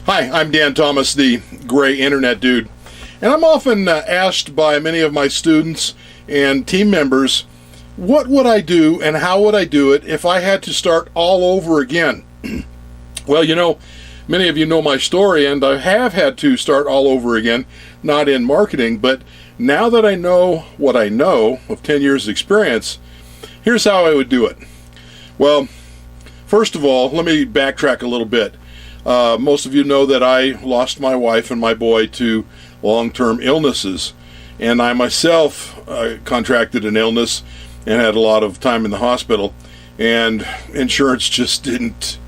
Hi, I'm Dan Thomas, the gray internet dude, and I'm often asked by many of my students and team members, what would I do and how would I do it if I had to start all over again? Well, many of you know my story, and I have had to start all over again, not in marketing, but now that I know what I know of 10 years experience, here's how I would do it. Well, first of all, let me backtrack a little bit. Most of you know that I lost my wife and my boy to long-term illnesses, and I myself contracted an illness and had a lot of time in the hospital, and insurance just didn't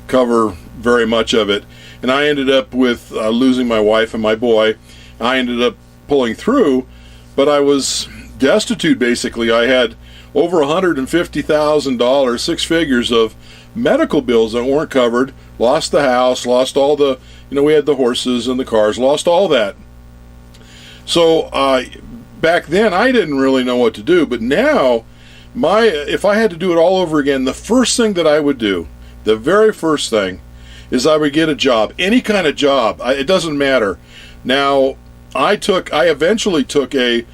cover very much of it, and I ended up with losing my wife and my boy. I ended up pulling through, but I was destitute basically. I had over $150,000, six figures of medical bills that weren't covered, lost the house, lost all the, we had the horses and the cars, lost all that. So back then I didn't really know what to do, but now if I had to do it all over again, the first thing that I would do, the very first thing, is I would get a job, any kind of job. It doesn't matter. Now, I eventually took a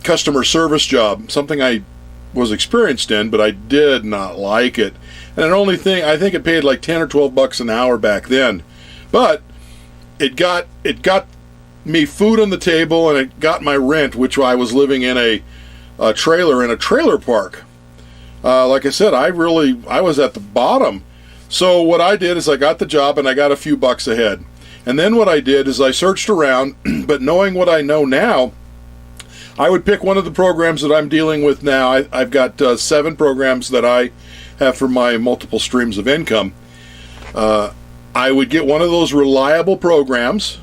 customer service job, something I was experienced in, but I did not like it. And I think it paid like 10 or 12 bucks an hour back then. But it got me food on the table, and it got my rent, which I was living in a trailer in a trailer park. Like I said, I was at the bottom. So what I did is I got the job and I got a few bucks ahead. And then what I did is I searched around, but knowing what I know now, I would pick one of the programs that I'm dealing with now. I've got 7 programs that I have for my multiple streams of income. I would get one of those reliable programs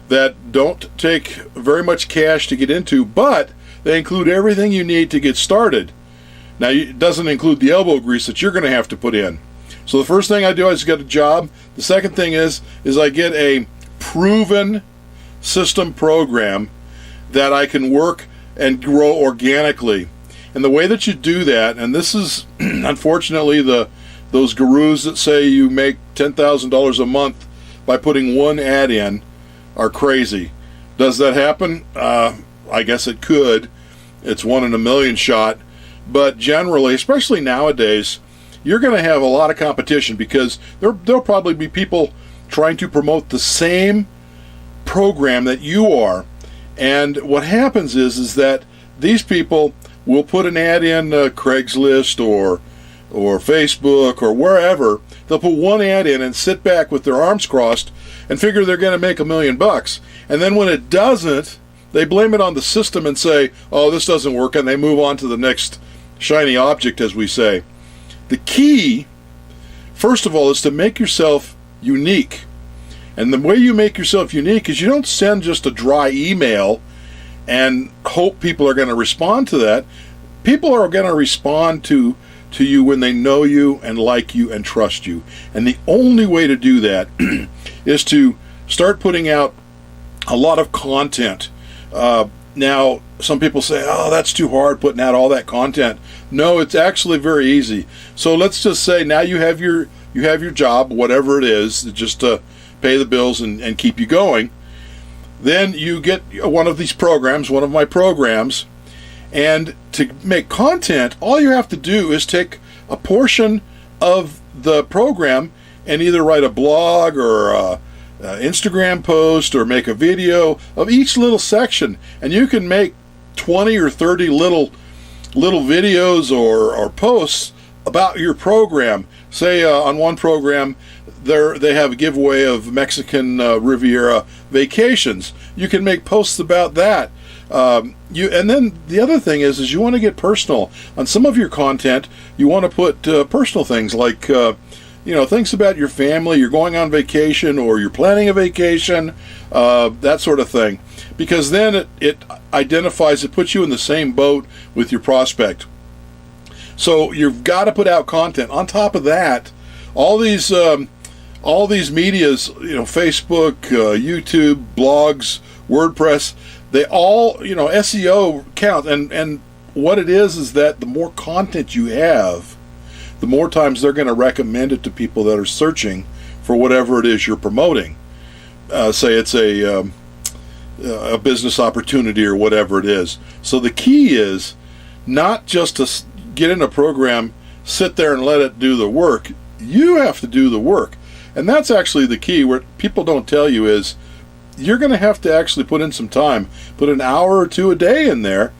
that don't take very much cash to get into, but they include everything you need to get started. Now, it doesn't include the elbow grease that you're going to have to put in. So the first thing I do is get a job. The second thing is I get a proven system program that I can work and grow organically. And the way that you do that, and this is unfortunately those gurus that say you make $10,000 a month by putting one ad in are crazy. Does that happen? I guess it could. It's 1 in a million shot. But generally, especially nowadays, you're going to have a lot of competition because there'll probably be people trying to promote the same program that you are. And what happens is that these people will put an ad in Craigslist or Facebook or wherever. They'll put one ad in and sit back with their arms crossed and figure they're going to make $1 million. And then when it doesn't, they blame it on the system and say, oh, this doesn't work, and they move on to the next shiny object, as we say. The key, first of all, is to make yourself unique. And the way you make yourself unique is you don't send just a dry email and hope people are going to respond to that. People are going to respond to you when they know you and like you and trust you. And the only way to do that is to start putting out a lot of content. Now, some people say, oh, that's too hard putting out all that content. No, it's actually very easy. So let's just say now you have your job, whatever it is, just to pay the bills and keep you going. Then you get one of these programs, one of my programs, and to make content, all you have to do is take a portion of the program and either write a blog or a Instagram post or make a video of each little section, and you can make 20 or 30 little videos or posts about your program. Say on one program they have a giveaway of Mexican Riviera vacations. You can make posts about that. And then the other thing is you want to get personal on some of your content. You want to put personal things like things about your family, you're going on vacation or you're planning a vacation, that sort of thing. Because then it identifies, it puts you in the same boat with your prospect. So you've got to put out content. On top of that, all these medias, Facebook, YouTube, blogs, WordPress, they all, SEO count. And what it is that the more content you have, the more times they're going to recommend it to people that are searching for whatever it is you're promoting. Say it's a business opportunity or whatever it is. So the key is not just to get in a program, sit there and let it do the work. You have to do the work. And that's actually the key. What people don't tell you is you're going to have to actually put in some time, put an hour or two a day in there,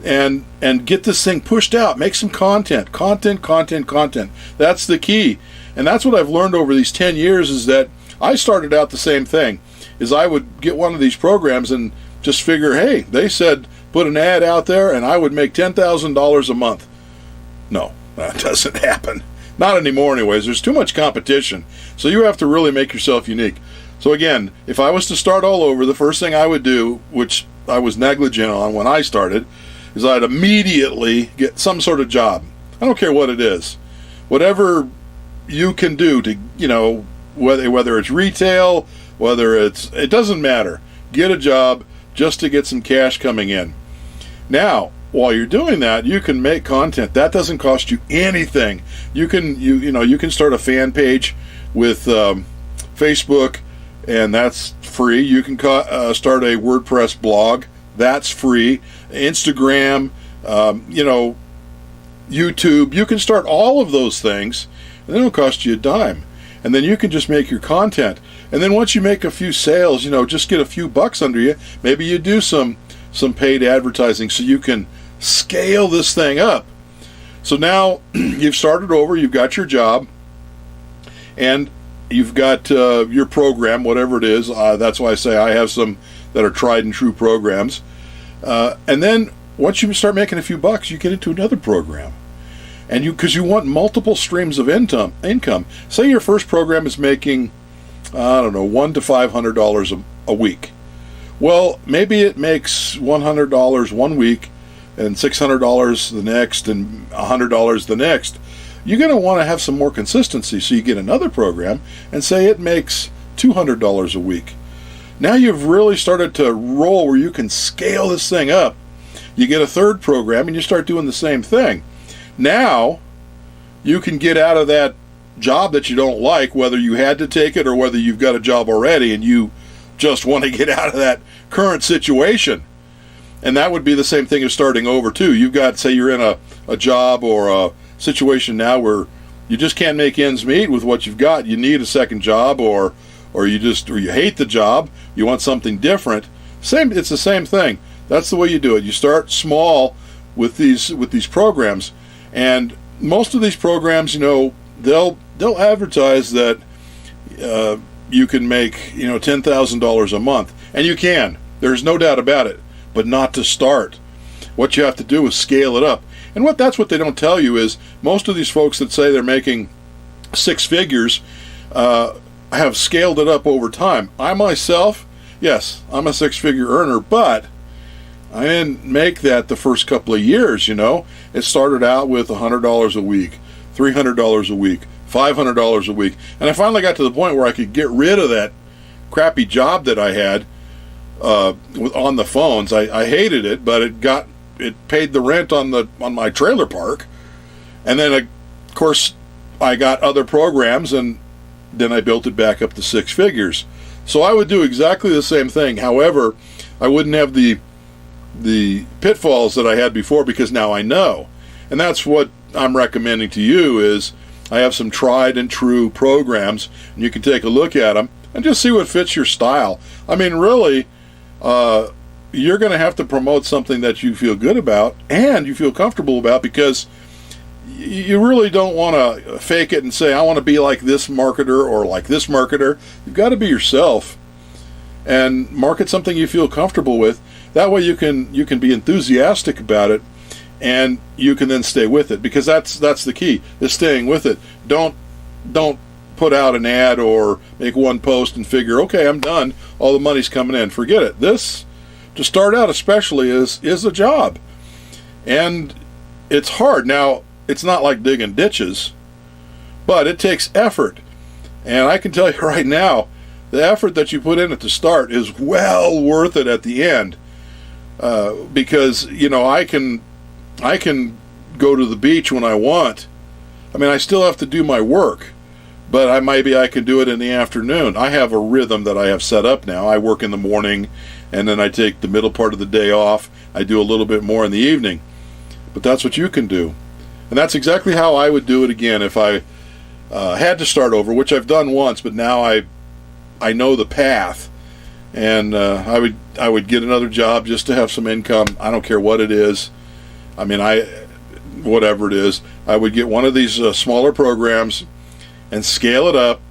and get this thing pushed out. Make some content. That's the key. And that's what I've learned over these 10 years is that I started out the same thing. Is I would get one of these programs and just figure, hey, they said put an ad out there and I would make $10,000 a month. No, that doesn't happen. Not anymore anyways. There's too much competition. So you have to really make yourself unique. So again, if I was to start all over, the first thing I would do, which I was negligent on when I started, is I'd immediately get some sort of job. I don't care what it is. Whatever you can do to, whether it's retail, it doesn't matter. Get a job just to get some cash coming in. Now, while you're doing that, you can make content. That doesn't cost you anything. You can start a fan page with Facebook, and that's free. You can start a WordPress blog. That's free. Instagram, YouTube. You can start all of those things, and they don't cost you a dime. And then you can just make your content. And then once you make a few sales, just get a few bucks under you. Maybe you do some paid advertising so you can scale this thing up. So now you've started over, you've got your job, and you've got your program, whatever it is. That's why I say I have some that are tried and true programs. And then once you start making a few bucks, you get into another program. And because you want multiple streams of income. Say your first program is making, $100 to $500 a week. Well, maybe it makes $100 one week and $600 the next and $100 the next. You're going to want to have some more consistency, so you get another program and say it makes $200 a week. Now you've really started to roll where you can scale this thing up. You get a third program and you start doing the same thing. Now you can get out of that job that you don't like, whether you had to take it or whether you've got a job already and you just want to get out of that current situation. And that would be the same thing as starting over too. You've got, say you're in a job or a situation now where you just can't make ends meet with what you've got. You need a second job, or you hate the job, you want something different. It's the same thing. That's the way you do it. You start small with these programs, and most of these programs, they'll advertise that you can make $10,000 a month, and you can. There's no doubt about it, but not to start. What you have to do is scale it up. And that's what they don't tell you is most of these folks that say they're making six figures have scaled it up over time. I myself, yes, I'm a six-figure earner, but I didn't make that the first couple of years, It started out with $100 a week, $300 a week, $500 a week. And I finally got to the point where I could get rid of that crappy job that I had on the phones. I hated it, but it paid the rent on my trailer park. And then, of course, I got other programs, and then I built it back up to six figures. So I would do exactly the same thing. However, I wouldn't have the pitfalls that I had before, because now I know. And that's what I'm recommending to you is I have some tried and true programs, and you can take a look at them and just see what fits your style. I mean, really, you're going to have to promote something that you feel good about and you feel comfortable about, because you really don't want to fake it and say, I want to be like this marketer or like this marketer. You've got to be yourself and market something you feel comfortable with. That way you can be enthusiastic about it, and you can then stay with it, because that's the key, is staying with it. Don't put out an ad or make one post and figure, okay, I'm done, all the money's coming in. Forget it. This, to start out especially, is a job. And it's hard. Now, it's not like digging ditches, but it takes effort. And I can tell you right now, the effort that you put in at the start is well worth it at the end. Because, I can go to the beach when I want. I mean, I still have to do my work, but maybe I can do it in the afternoon. I have a rhythm that I have set up now. I work in the morning, and then I take the middle part of the day off. I do a little bit more in the evening. But that's what you can do. And that's exactly how I would do it again if I had to start over, which I've done once, but now I know the path. And I would get another job just to have some income. I don't care what it is. I mean, whatever it is, I would get one of these smaller programs and scale it up.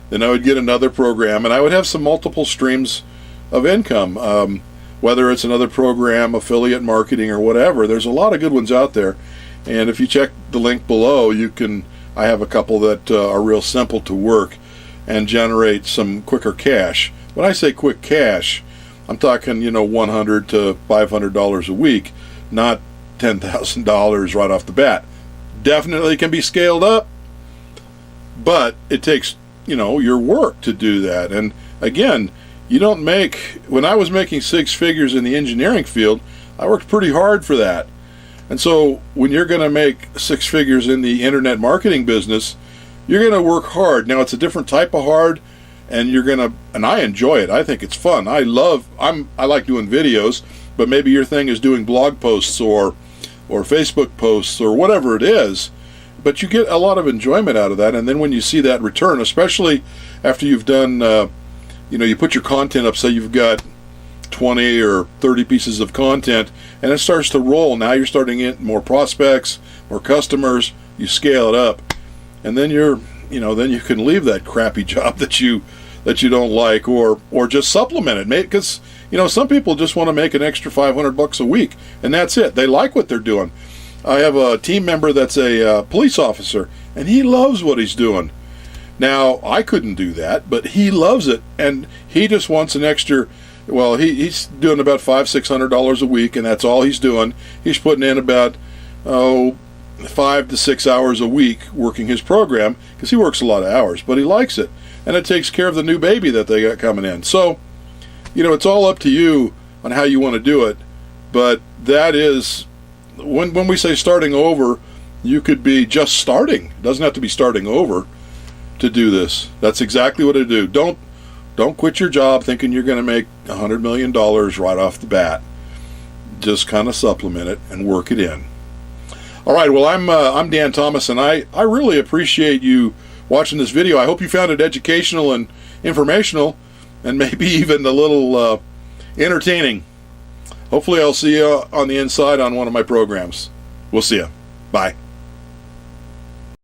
Then I would get another program, and I would have some multiple streams of income. Whether it's another program, affiliate marketing, or whatever, there's a lot of good ones out there. And if you check the link below, I have a couple that are real simple to work and generate some quicker cash. When I say quick cash, I'm talking, $100 to $500 a week, not $10,000 right off the bat. Definitely can be scaled up, but it takes, your work to do that. And again, when I was making six figures in the engineering field, I worked pretty hard for that. And so when you're going to make six figures in the internet marketing business, you're going to work hard. Now, it's a different type of hard, and and I enjoy it. I think it's fun. I like doing videos, but maybe your thing is doing blog posts or Facebook posts or whatever it is. But you get a lot of enjoyment out of that. And then when you see that return, especially after you've done, you put your content up, say you've got 20 or 30 pieces of content, and it starts to roll. Now you're starting to get more prospects, more customers. You scale it up, and then then you can leave that crappy job that you don't like, or just supplement it. Because some people just want to make an extra $500 a week, and that's it. They like what they're doing. I have a team member that's a police officer, and he loves what he's doing. Now, I couldn't do that, but he loves it, and he just wants an extra. Well, he's doing about $500-600 a week, and that's all he's doing. He's putting in about 5 to 6 hours a week working his program, because he works a lot of hours, but he likes it, and it takes care of the new baby that they got coming in. So, it's all up to you on how you want to do it, but that is, when we say starting over, you could be just starting. It doesn't have to be starting over to do this. That's exactly what I do. Don't quit your job thinking you're going to make $100 million right off the bat. Just kind of supplement it and work it in. All right, well, I'm Dan Thomas, and I really appreciate you watching this video. I hope you found it educational and informational, and maybe even a little entertaining. Hopefully I'll see you on the inside on one of my programs. We'll see you. Bye.